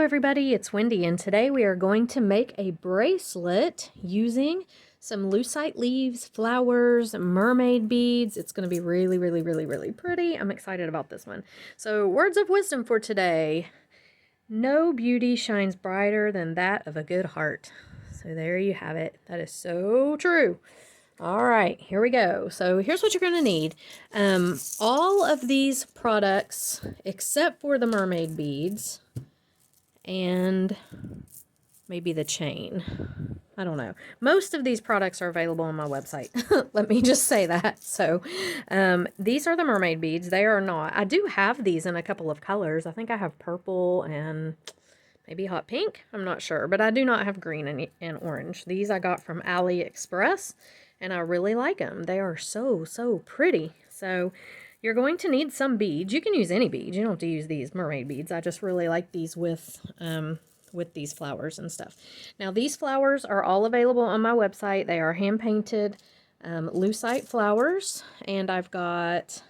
everybody, it's Wendy, and today we are going to make a bracelet using some lucite leaves, flowers, mermaid beads. It's going to be really pretty. I'm excited about this one. So, words of wisdom for today. No beauty shines brighter than that of a good heart. So there you have it. That is so true. All right, here we go. So here's what you're going to need. All of these products, except for the mermaid beads, and maybe the chain. I don't know. Most of these products are available on my website. Let me just say that. So these are the mermaid beads. They are not. I do have these in a couple of colors. I think I have purple and maybe hot pink. I'm not sure. But I do not have green and orange. These I got from AliExpress, and I really like them. They are so pretty. So you're going to need some beads. You can use any beads. You don't have to use these mermaid beads. I just really like these with these flowers and stuff. Now, these flowers are all available on my website. They are hand-painted lucite flowers, and I've got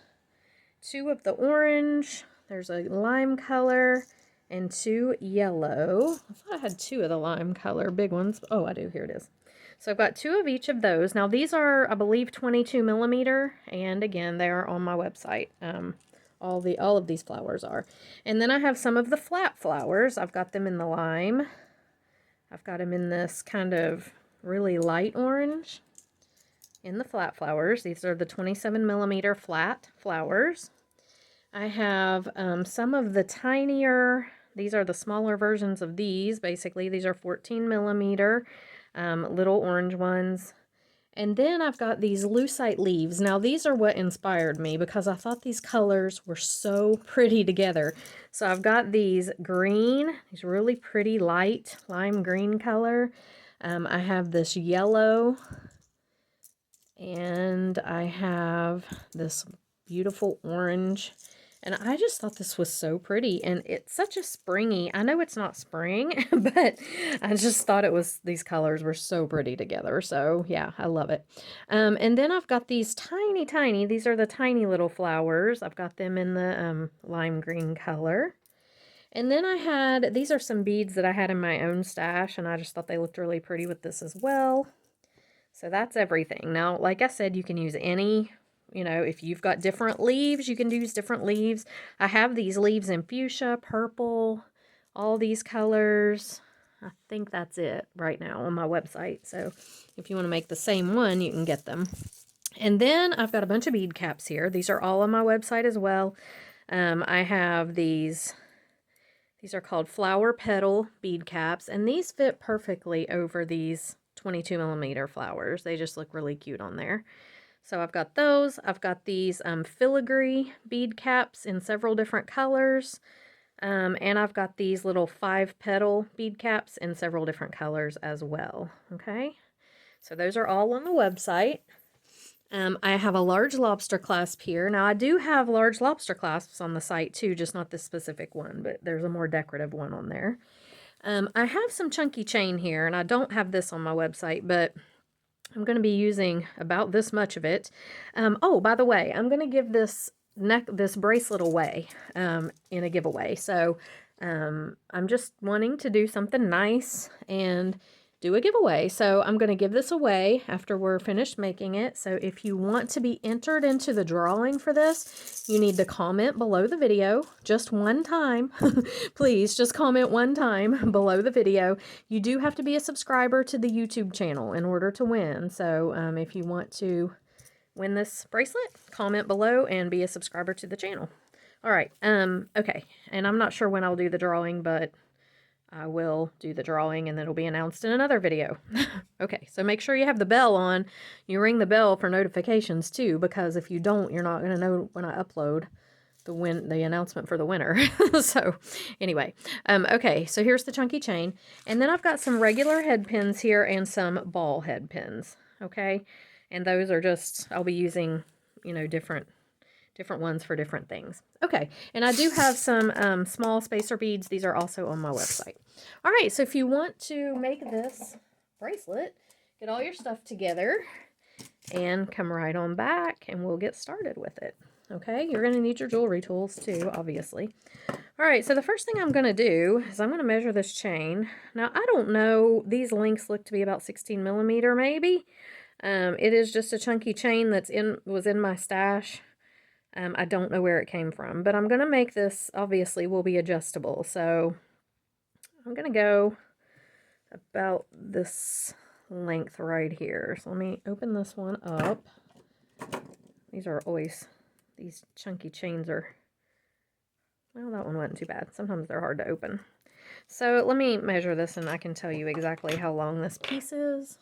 2 of the orange. There's a lime color and 2 yellow. I thought I had 2 of the lime color, big ones. Oh, I do. Here it is. So I've got 2 of each of those. Now these are, I believe, 22 millimeter, and again, they are on my website. All of these flowers are. And then I have some of the flat flowers. I've got them in the lime. I've got them in this kind of really light orange in the flat flowers. These are the 27 millimeter flat flowers. I have some of the tinier, these are the smaller versions of these. Basically, these are 14 millimeter. Little orange ones. And then I've got these lucite leaves. Now these are what inspired me because I thought these colors were so pretty together. So I've got these green, these really pretty light lime green color. I have this yellow, and I have this beautiful orange. And I just thought this was so pretty, and it's such a springy, I know it's not spring, but I just thought these colors were so pretty together. So yeah, I love it. And then I've got these tiny, these are the tiny little flowers. I've got them in the lime green color. And then these are some beads that I had in my own stash, and I just thought they looked really pretty with this as well. So that's everything. Now, like I said, you can use any. You know, if you've got different leaves, you can use different leaves. I have these leaves in fuchsia, purple, all these colors. I think that's it right now on my website. So if you want to make the same one, you can get them. And then I've got a bunch of bead caps here. These are all on my website as well. I have these are called flower petal bead caps, and these fit perfectly over these 22 millimeter flowers. They just look really cute on there. So I've got those. I've got these filigree bead caps in several different colors. And I've got these little 5-petal bead caps in several different colors as well. Okay, so those are all on the website. I have a large lobster clasp here. Now I do have large lobster clasps on the site too, just not this specific one, but there's a more decorative one on there. I have some chunky chain here, and I don't have this on my website, but I'm going to be using about this much of it. Oh, by the way, I'm going to give this bracelet away in a giveaway. So I'm just wanting to do something nice and do a giveaway. So I'm going to give this away after we're finished making it. So if you want to be entered into the drawing for this, you need to comment below the video just one time. Please just comment one time below the video. You do have to be a subscriber to the YouTube channel in order to win. So if you want to win this bracelet, comment below and be a subscriber to the channel. All right. Okay. And I'm not sure when I'll do the drawing, but I will do the drawing and it'll be announced in another video. Okay, so make sure you have the bell on. You ring the bell for notifications too, because if you don't, you're not going to know when I upload the announcement for the winner. So anyway, okay, so here's the chunky chain. And then I've got some regular head pins here and some ball head pins. Okay, and those are just, I'll be using, you know, different ones for different things. Okay, and I do have some small spacer beads. These are also on my website. All right, so if you want to make this bracelet, get all your stuff together and come right on back and we'll get started with it. Okay, you're going to need your jewelry tools too, obviously. All right, so the first thing I'm going to do is I'm going to measure this chain. Now, I don't know, these links look to be about 16 millimeter maybe. It is just a chunky chain was in my stash. I don't know where it came from, but I'm going to make this, obviously, will be adjustable. So I'm going to go about this length right here. So let me open this one up. These chunky chains are, well, that one wasn't too bad. Sometimes they're hard to open. So let me measure this and I can tell you exactly how long this piece is.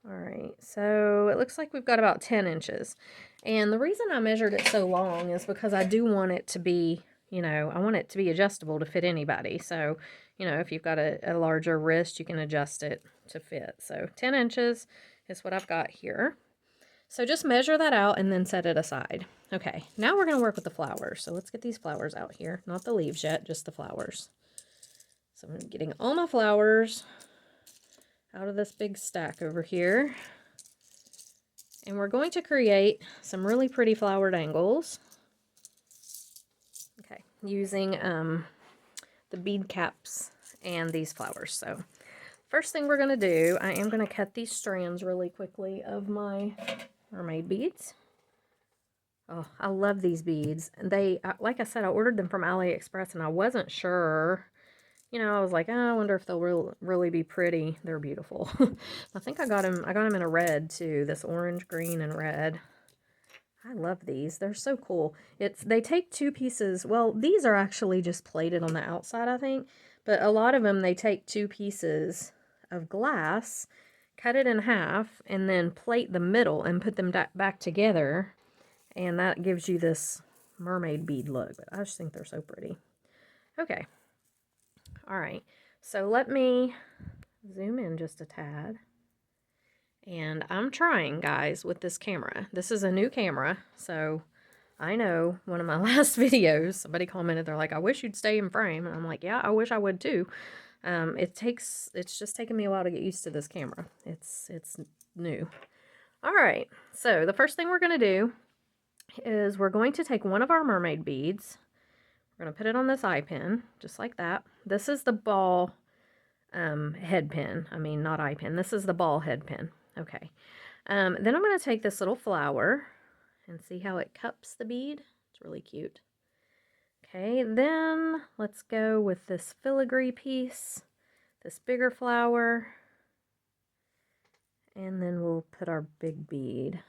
All right, so it looks like we've got about 10 inches. And the reason I measured it so long is because I do want it to be, you know, I want it to be adjustable to fit anybody. So, you know, if you've got a larger wrist, you can adjust it to fit. So 10 inches is what I've got here. So just measure that out and then set it aside. Okay, now we're going to work with the flowers. So let's get these flowers out here. Not the leaves yet, just the flowers. So I'm getting all my flowers out of this big stack over here. And we're going to create some really pretty flowered angles. Okay, using the bead caps and these flowers. So first thing we're going to do, I am going to cut these strands really quickly of my mermaid beads. Oh, I love these beads. They, like I said, I ordered them from AliExpress and I wasn't sure. You know, I was like, oh, I wonder if they'll really be pretty. They're beautiful. I think I got them in a red too. This orange, green, and red. I love these. They're so cool. They take two pieces. Well, these are actually just plated on the outside, I think. But a lot of them, they take two pieces of glass, cut it in half, and then plate the middle and put them back together. And that gives you this mermaid bead look. But I just think they're so pretty. Okay. All right. So let me zoom in just a tad. And I'm trying, guys, with this camera. This is a new camera, so I know one of my last videos, somebody commented, they're like, I wish you'd stay in frame. And I'm like, yeah, I wish I would too. It's just taken me a while to get used to this camera. It's new. All right, so the first thing we're going to do is we're going to take one of our mermaid beads. We're going to put it on this eye pin, just like that. This is the ball head pin. I mean, not eye pin. This is the ball head pin. Okay. Then I'm going to take this little flower and see how it cups the bead. It's really cute. Okay, then let's go with this filigree piece, this bigger flower, and then we'll put our big bead.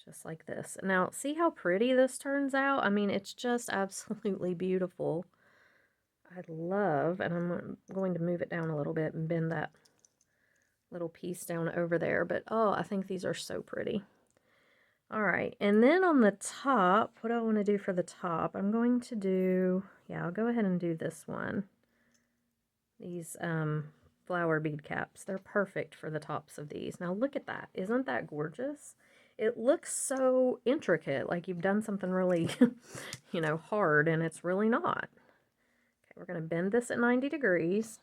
Just like this. Now, see how pretty this turns out? I mean, it's just absolutely beautiful. I love, and I'm going to move it down a little bit and bend that little piece down over there. But, oh, I think these are so pretty. All right, and then on the top, what do I want to do for the top? I'm going to do, yeah, I'll go ahead and do this one. These flower bead caps, they're perfect for the tops of these. Now, look at that. Isn't that gorgeous? It looks so intricate, like you've done something really, you know, hard, and it's really not. Okay, we're going to bend this at 90 degrees.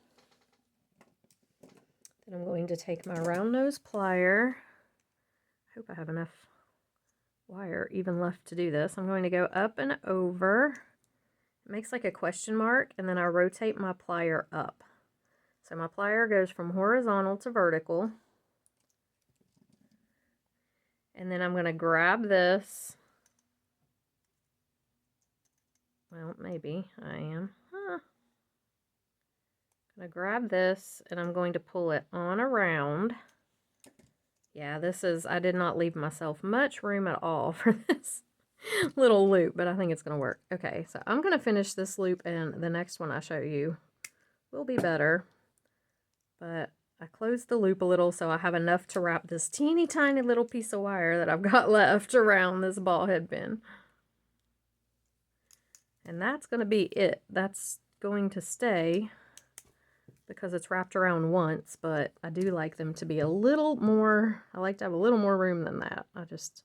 Then I'm going to take my round nose plier. I hope I have enough wire even left to do this. I'm going to go up and over. It makes like a question mark, and then I rotate my plier up. So my plier goes from horizontal to vertical. And then I'm going to grab this. Well, maybe I am. I'm going to grab this, and I'm going to pull it on around. Yeah, I did not leave myself much room at all for this little loop, but I think it's going to work. Okay, so I'm going to finish this loop, and the next one I show you will be better. But I closed the loop a little so I have enough to wrap this teeny tiny little piece of wire that I've got left around this ball head pin. And that's going to be it. That's going to stay because it's wrapped around once, but I do like them to be a little more, I like to have a little more room than that. I just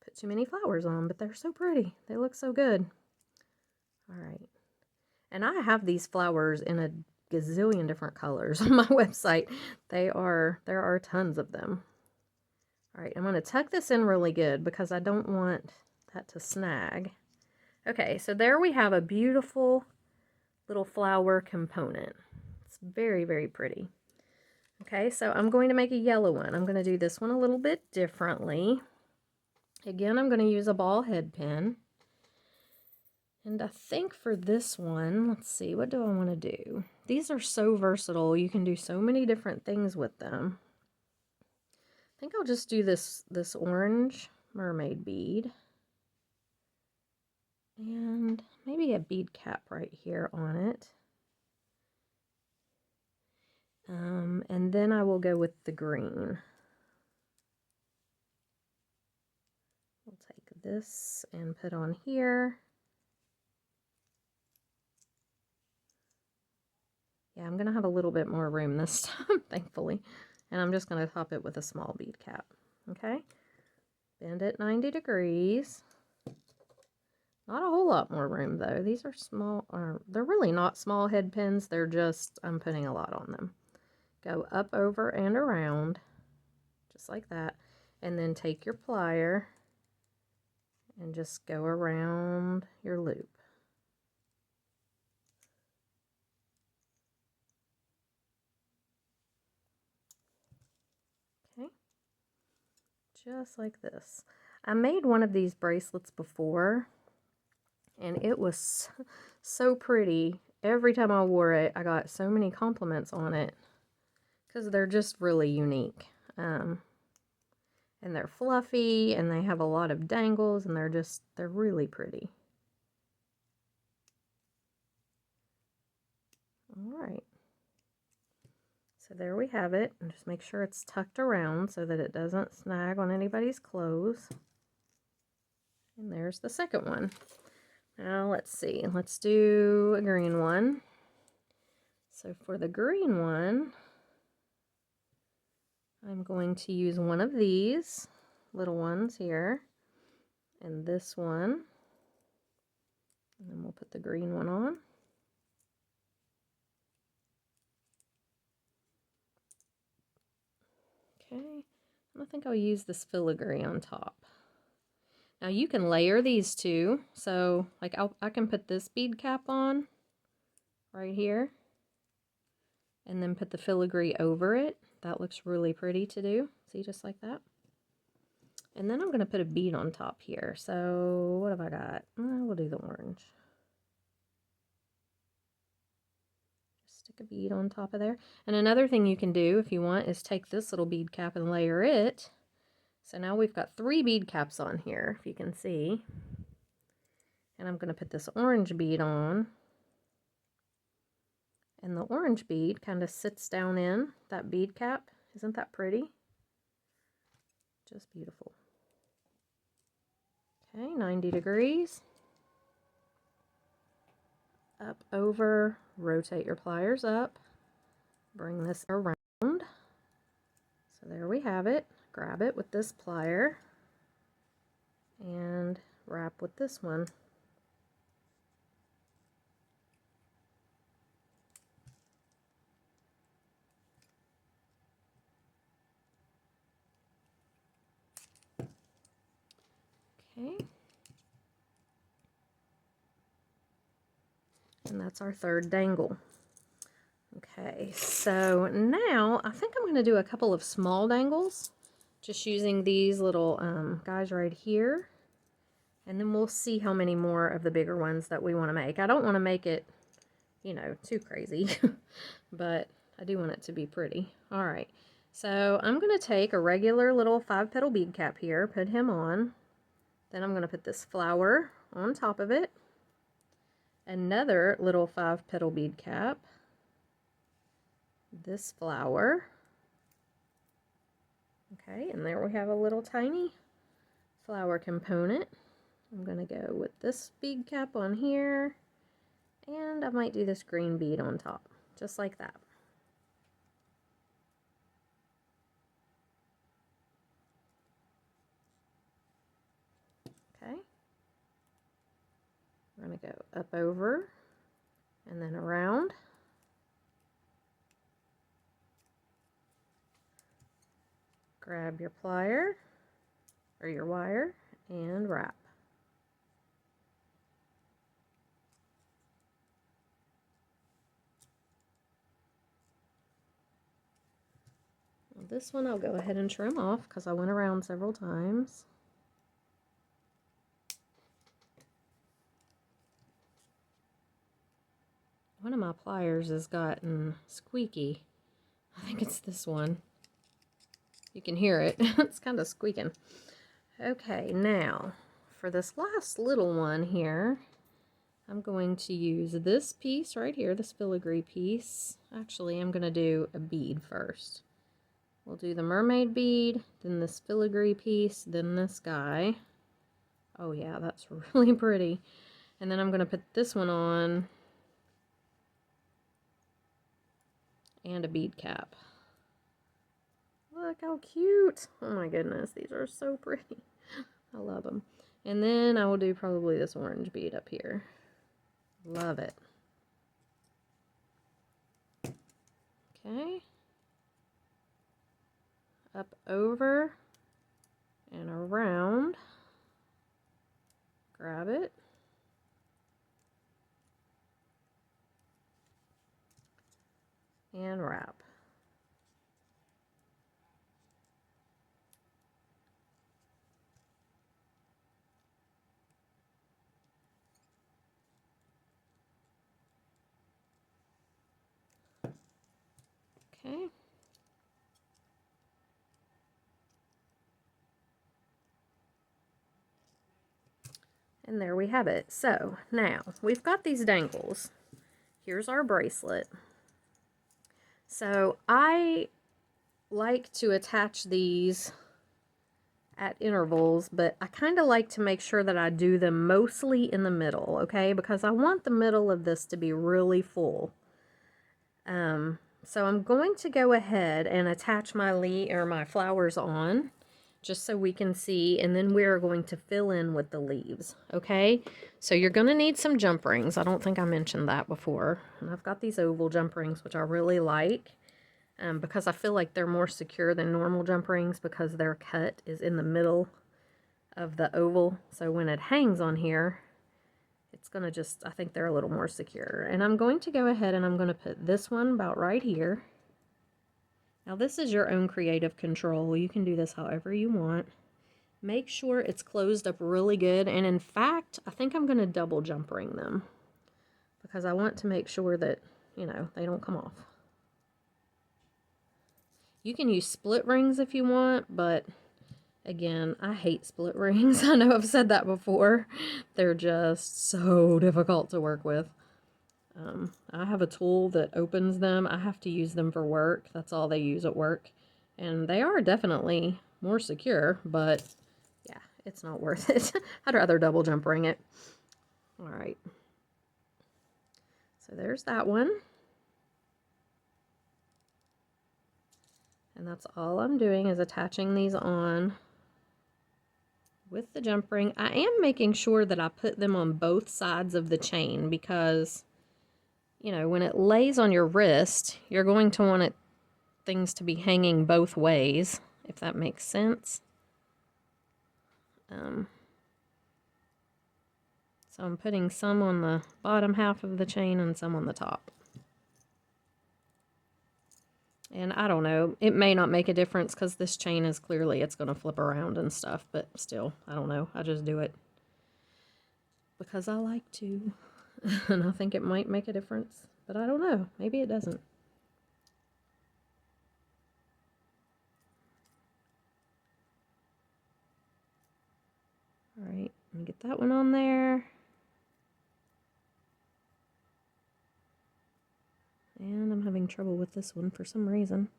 put too many flowers on, but they're so pretty. They look so good. All right. And I have these flowers in a gazillion different colors on my website. There are tons of them. All right, I'm going to tuck this in really good because I don't want that to snag. Okay, so there we have a beautiful little flower component. It's very, very pretty. Okay, so I'm going to make a yellow one. I'm going to do this one a little bit differently. Again, I'm going to use a ball head pin. And I think for this one, let's see, what do I want to do? These are so versatile. You can do so many different things with them. I think I'll just do this orange mermaid bead. And maybe a bead cap right here on it. And then I will go with the green. We'll take this and put on here. Yeah, I'm going to have a little bit more room this time, thankfully. And I'm just going to top it with a small bead cap. Okay? Bend it 90 degrees. Not a whole lot more room, though. These are small, or they're really not small head pins. They're just, I'm putting a lot on them. Go up, over, and around, just like that. And then take your plier and just go around your loop. Okay, just like this. I made one of these bracelets before, and it was so pretty. Every time I wore it, I got so many compliments on it because they're just really unique. And they're fluffy, and they have a lot of dangles, and they're really pretty. All right. So there we have it. And just make sure it's tucked around so that it doesn't snag on anybody's clothes. And there's the second one. Now let's see. Let's do a green one. So for the green one, I'm going to use one of these little ones here. And this one. And then we'll put the green one on. Okay. And I think I'll use this filigree on top. Now you can layer these two. So like I can put this bead cap on right here and then put the filigree over it. That looks really pretty to do. See, just like that. And then I'm going to put a bead on top here. So what have I got? We'll do the orange. Stick a bead on top of there. And another thing you can do if you want is take this little bead cap and layer it. So now we've got 3 bead caps on here, if you can see. And I'm going to put this orange bead on. And the orange bead kind of sits down in that bead cap. Isn't that pretty? Just beautiful. Okay, 90 degrees. Up, over, rotate your pliers up. Bring this around. So there we have it. Grab it with this plier. And wrap with this one. Okay. And that's our third dangle. Okay, so now I think I'm going to do a couple of small dangles, just using these little guys right here. And then we'll see how many more of the bigger ones that we want to make. I don't want to make it, you know, too crazy, but I do want it to be pretty. All right, so I'm going to take a regular little 5-petal bead cap here, put him on. Then I'm going to put this flower on top of it. Another little 5-petal bead cap. This flower. Okay, and there we have a little tiny flower component. I'm going to go with this bead cap on here, and I might do this green bead on top, just like that. Okay. I'm going to go up, over, and then around. grab your plier or your wire and wrap. Well, this one I'll go ahead and trim off because I went around several times. One of my pliers has gotten squeaky. I think it's this one. You can hear it. It's kind of squeaking. Okay, now for this last little one here, I'm going to use this piece right here, this filigree piece. Actually, I'm going to do a bead first. We'll do the mermaid bead, then this filigree piece, then this guy. Oh yeah, that's really pretty. And then I'm going to put this one on and a bead cap. Look how cute. Oh my goodness, these are so pretty. I love them. And then I will do probably this orange bead up here. Love it. Okay. Up over and around. Grab it. And wrap. Okay. And there we have it. So now we've got these dangles. Here's our bracelet. So I like to attach these at intervals, but I kind of like to make sure that I do them mostly in the middle, okay? Because I want the middle of this to be really full. So I'm going to go ahead and attach my flowers on, just so we can see, and then we're going to fill in with the leaves, okay? So you're going to need some jump rings. I don't think I mentioned that before. And I've got these oval jump rings, which I really like, because I feel like they're more secure than normal jump rings because their cut is in the middle of the oval. So when it hangs on here, it's going to just, I think they're a little more secure. And I'm going to go ahead and I'm going to put this one about right here. Now this is your own creative control. You can do this however you want. Make sure it's closed up really good. And in fact, I think I'm going to double jump ring them because I want to make sure that, you know, they don't come off. You can use split rings if you want, but again, I hate split rings. I know I've said that before. They're just so difficult to work with. I have a tool that opens them. I have to use them for work. That's all they use at work. And they are definitely more secure, but yeah, it's not worth it. I'd rather double jump ring it. All right. So there's that one. And that's all I'm doing is attaching these on with the jump ring. I am making sure that I put them on both sides of the chain because, you know, when it lays on your wrist, you're going to want things to be hanging both ways, if that makes sense. So I'm putting some on the bottom half of the chain and some on the top. And I don't know, it may not make a difference because this chain is clearly, it's going to flip around and stuff, but still, I don't know. I just do it because I like to. And I think it might make a difference, but I don't know. Maybe it doesn't. All right, let me get that one on there. And I'm having trouble with this one for some reason.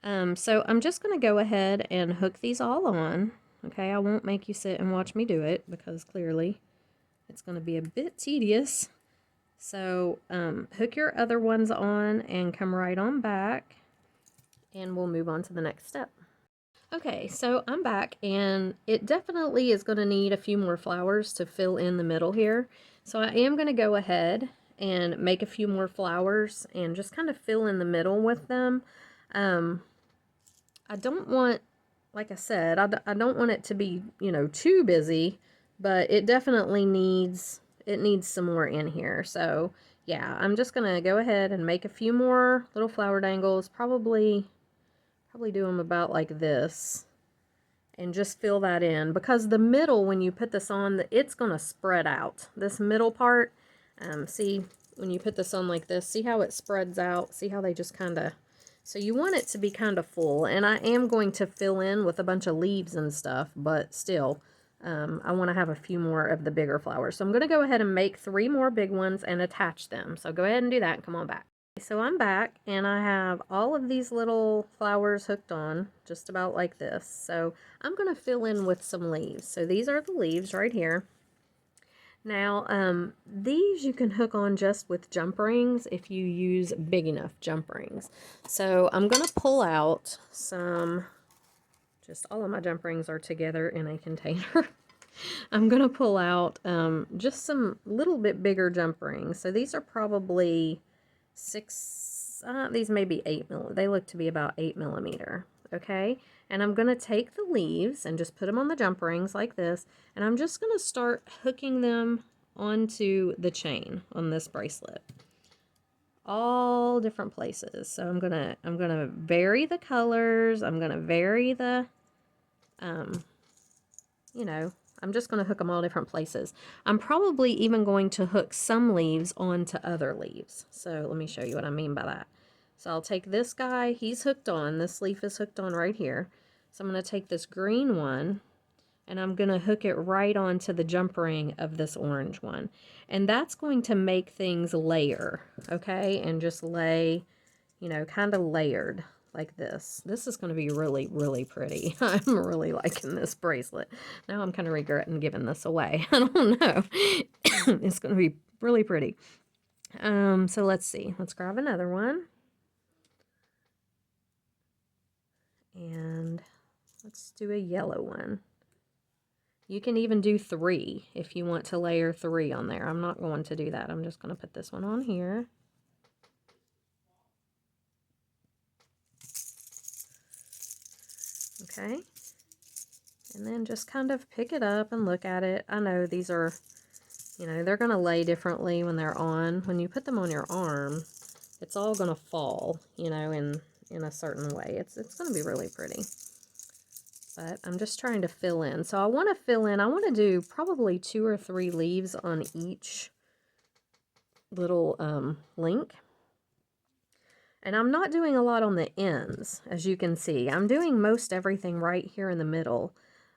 So I'm just going to go ahead and hook these all on. Okay, I won't make you sit and watch me do it because clearly it's going to be a bit tedious. So hook your other ones on and come right on back and we'll move on to the next step. Okay, so I'm back and it definitely is going to need a few more flowers to fill in the middle here. So I am going to go ahead and make a few more flowers and just kind of fill in the middle with them. I don't want like I said, I don't want it to be, you know, too busy, but it definitely needs, it needs some more in here. So yeah, I'm just gonna go ahead and make a few more little flower dangles, probably do them about like this, and just fill that in, because the middle, when you put this on, it's gonna spread out. This middle part, see, when you put this on like this, see how it spreads out? See how they just kind of, so you want it to be kind of full, and I am going to fill in with a bunch of leaves and stuff, but still, I want to have a few more of the bigger flowers. So I'm going to go ahead and make 3 more big ones and attach them. So go ahead and do that and come on back. So I'm back, and I have all of these little flowers hooked on, just about like this. So I'm going to fill in with some leaves. So these are the leaves right here. Now, these you can hook on just with jump rings if you use big enough jump rings. So I'm going to pull out some, just all of my jump rings are together in a container. I'm going to pull out just some little bit bigger jump rings. So these are probably 6, these may be 8 millimeter. They look to be about 8 millimeter. Okay, and I'm going to take the leaves and just put them on the jump rings like this, and I'm just going to start hooking them onto the chain on this bracelet, all different places. So I'm gonna vary the colors. I'm gonna vary the you know, I'm just going to hook them all different places. I'm probably even going to hook some leaves onto other leaves. So let me show you what I mean by that. So I'll take this guy, he's hooked on, this leaf is hooked on right here. So I'm going to take this green one, and I'm going to hook it right onto the jump ring of this orange one. And that's going to make things layer, okay? And just lay, you know, kind of layered like this. This is going to be really, really pretty. I'm really liking this bracelet. Now I'm kind of regretting giving this away. I don't know. It's going to be really pretty. So let's see. Let's grab another one. And let's do a yellow one. You can even do 3 if you want to layer 3 on there. I'm not going to do that. I'm just going to put this one on here. Okay. And then just kind of pick it up and look at it. I know these are, you know, they're going to lay differently when they're on. When you put them on your arm, it's all going to fall, you know, in a certain way. It's going to be really pretty. But I'm just trying to fill in. So I want to fill in, I want to do probably 2 or 3 leaves on each little link. And I'm not doing a lot on the ends, as you can see. I'm doing most everything right here in the middle.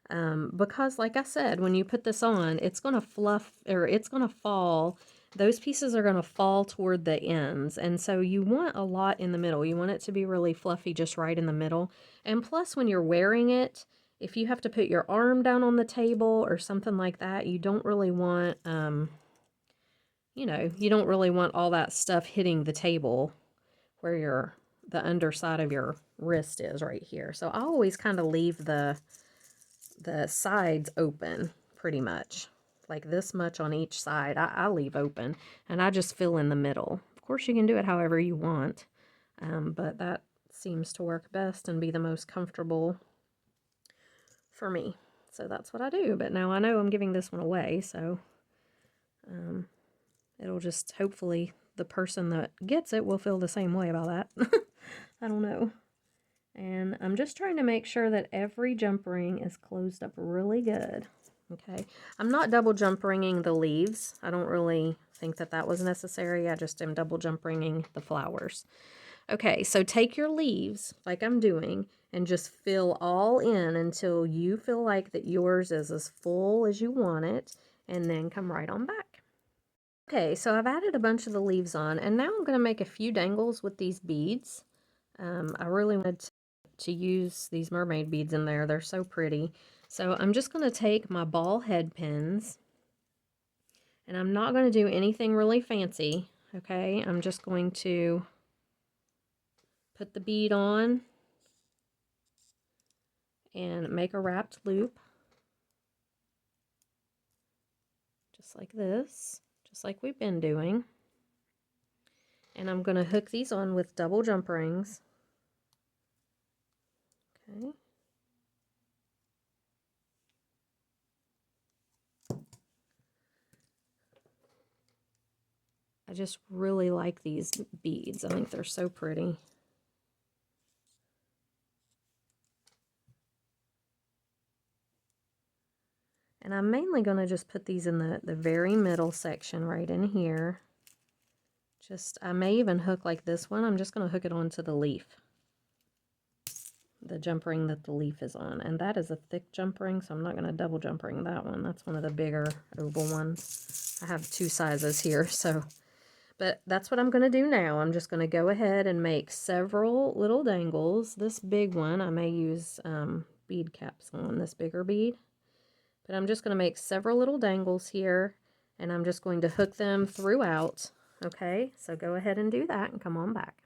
Because like I said, when you put this on, it's going to fluff, or it's going to fall. Those pieces are going to fall toward the ends. And so you want a lot in the middle. You want it to be really fluffy just right in the middle. And plus, when you're wearing it, if you have to put your arm down on the table or something like that, you don't really want, you know, you don't really want all that stuff hitting the table where the underside of your wrist is right here. So I always kind of leave the sides open pretty much, like this much on each side. I leave open, and I just fill in the middle. Of course, you can do it however you want, but that seems to work best and be the most comfortable for me. So that's what I do. But now I know I'm giving this one away, so it'll just, hopefully the person that gets it will feel the same way about that. I don't know. And I'm just trying to make sure that every jump ring is closed up really good. Okay, I'm not double jump ringing the leaves. I don't really think that that was necessary. I just am double jump ringing the flowers. Okay, so take your leaves, like I'm doing, and just fill all in until you feel like that yours is as full as you want it, and then come right on back. Okay, so I've added a bunch of the leaves on, and now I'm going to make a few dangles with these beads. I really wanted to use these mermaid beads in there. They're so pretty. So I'm just going to take my ball head pins, and I'm not going to do anything really fancy, okay? I'm just going to put the bead on and make a wrapped loop, just like this, just like we've been doing. And I'm going to hook these on with double jump rings. Okay. just really like these beads. I think they're so pretty. And I'm mainly going to just put these in the very middle section right in here. I may even hook like this one. I'm just going to hook it onto the leaf. The jump ring that the leaf is on. And that is a thick jump ring, so I'm not going to double jump ring that one. That's one of the bigger oval ones. I have 2 sizes here, so. But that's what I'm going to do now. I'm just going to go ahead and make several little dangles. This big one, I may use bead caps on this bigger bead. But I'm just going to make several little dangles here, and I'm just going to hook them throughout. Okay, so go ahead and do that and come on back.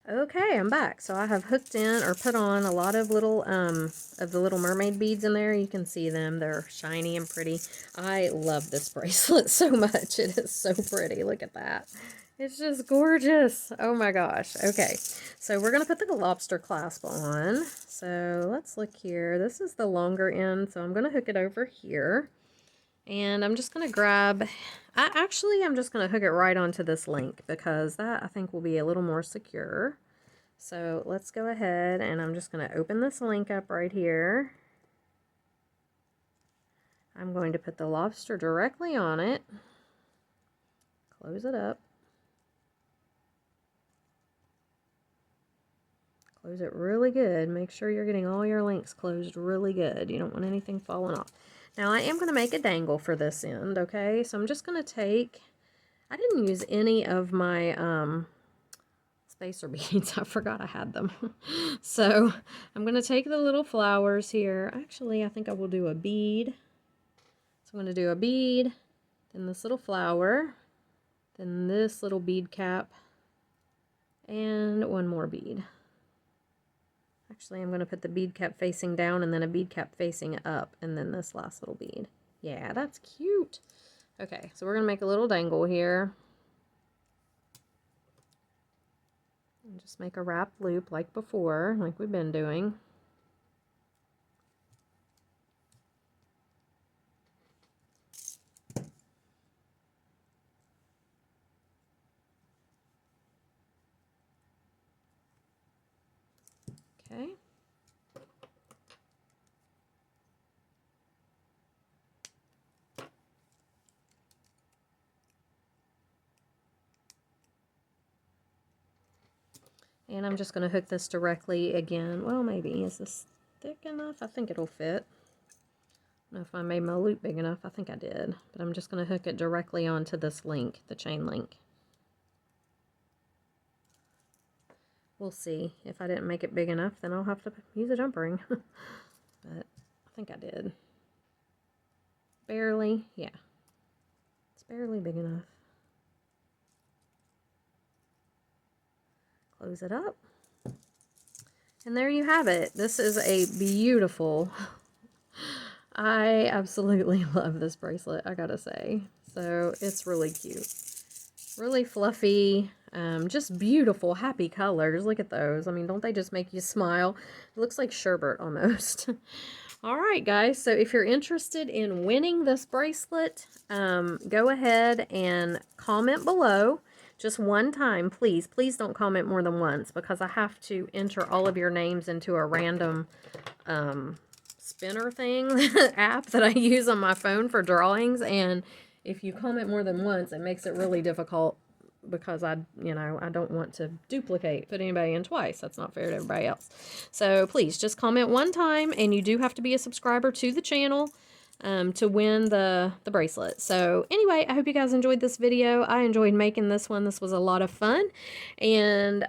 Okay, I'm back. So I have hooked in or put on a lot of little of the Little Mermaid beads in there. You can see them. They're shiny and pretty. I love this bracelet so much. It is so pretty. Look at that. It's just gorgeous. Oh my gosh. Okay, so we're going to put the lobster clasp on. So let's look here. This is the longer end, so I'm going to hook it over here. And I'm just going to grab, I'm just going to hook it right onto this link because that I think will be a little more secure. So let's go ahead and I'm just going to open this link up right here. I'm going to put the lobster directly on it. Close it up. Close it really good. Make sure you're getting all your links closed really good. You don't want anything falling off. Now I am going to make a dangle for this end, okay? So I'm just going to take, I didn't use any of my spacer beads. I forgot I had them. So I'm going to take the little flowers here. Actually, I think I will do a bead. So I'm going to do a bead, then this little flower, then this little bead cap, and one more bead. Actually, I'm going to put the bead cap facing down and then a bead cap facing up and then this last little bead. Yeah, that's cute. Okay, so we're going to make a little dangle here. And just make a wrap loop like before, like we've been doing. Okay. And I'm just going to hook this directly again. Well, maybe. Is this thick enough? I think it'll fit. I don't know if I made my loop big enough. I think I did. But I'm just going to hook it directly onto this link, the chain link. We'll see. If I didn't make it big enough, then I'll have to use a jump ring. But I think I did. Barely. Yeah. It's barely big enough. Close it up. And there you have it. This is a beautiful, I absolutely love this bracelet, I gotta say. So it's really cute. Really fluffy, just beautiful, happy colors. Look at those. I mean, don't they just make you smile? It looks like sherbet almost. All right, guys. So if you're interested in winning this bracelet, go ahead and comment below. Just one time, please. Please don't comment more than once because I have to enter all of your names into a random spinner thing app that I use on my phone for drawings. And if you comment more than once, it makes it really difficult because I don't want to put anybody in twice. That's not fair to everybody else. So please just comment one time, and you do have to be a subscriber to the channel to win the bracelet. So anyway, I hope you guys enjoyed this video. I enjoyed making this one. This was a lot of fun. And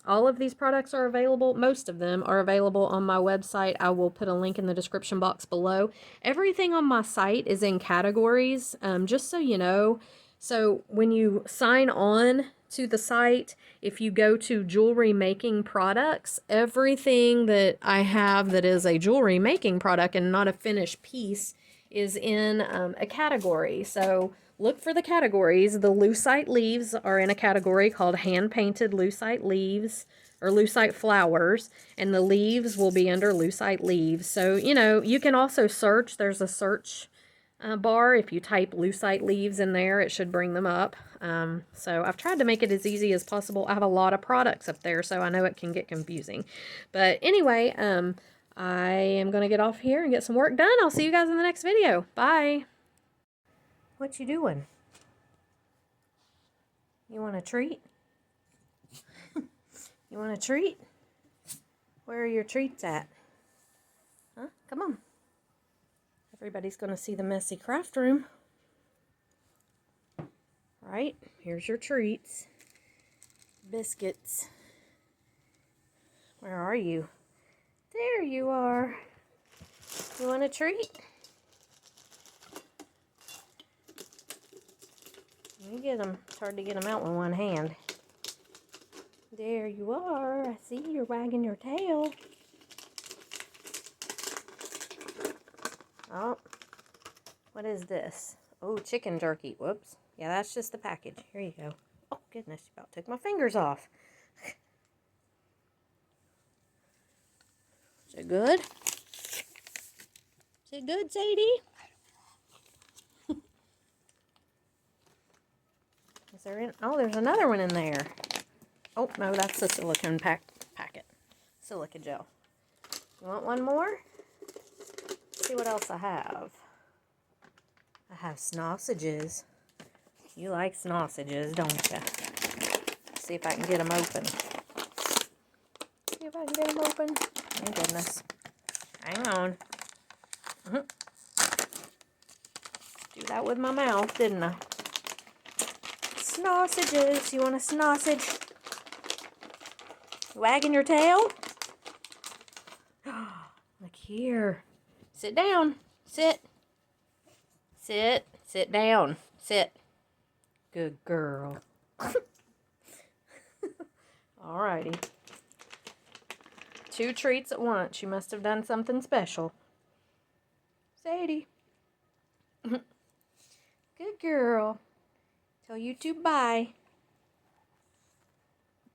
all of these products are available. Most of them are available on my website. I will put a link in the description box below. Everything on my site is in categories, just so you know. So when you sign on to the site, if you go to jewelry making products, everything that I have that is a jewelry making product and not a finished piece is in a category. So look for the categories. The Lucite leaves are in a category called Hand-Painted Lucite Leaves or Lucite Flowers, and the leaves will be under Lucite Leaves. So, you know, you can also search. There's a search bar. If you type Lucite leaves in there, it should bring them up. So I've tried to make it as easy as possible. I have a lot of products up there, so I know it can get confusing. But anyway, I am going to get off here and get some work done. I'll see you guys in the next video. Bye. What you doing? You want a treat? You want a treat? Where are your treats at? Huh? Come on. Everybody's going to see the messy craft room. Right? Here's your treats. Biscuits. Where are you? There you are. You want a treat? Let me get them. It's hard to get them out with one hand. There you are. I see you're wagging your tail. Oh, what is this? Oh, chicken jerky. Whoops. Yeah, that's just the package. Here you go. Oh, goodness, you about took my fingers off. Is it good? Is it good, Sadie? Is there in? Oh, there's another one in there. Oh, no, that's the silicone packet. Silica gel. You want one more? Let's see what else I have. I have sausages. You like sausages, don't you? See if I can get them open. See if I can get them open. Oh, goodness. Hang on. Do that with my mouth, didn't I? Sausages. You want a sausage? Wagging your tail? Look here. Sit down. Sit. Sit. Sit down. Sit. Good girl. Alrighty. 2 treats at once. You must have done something special. Sadie. Good girl. Tell you two bye.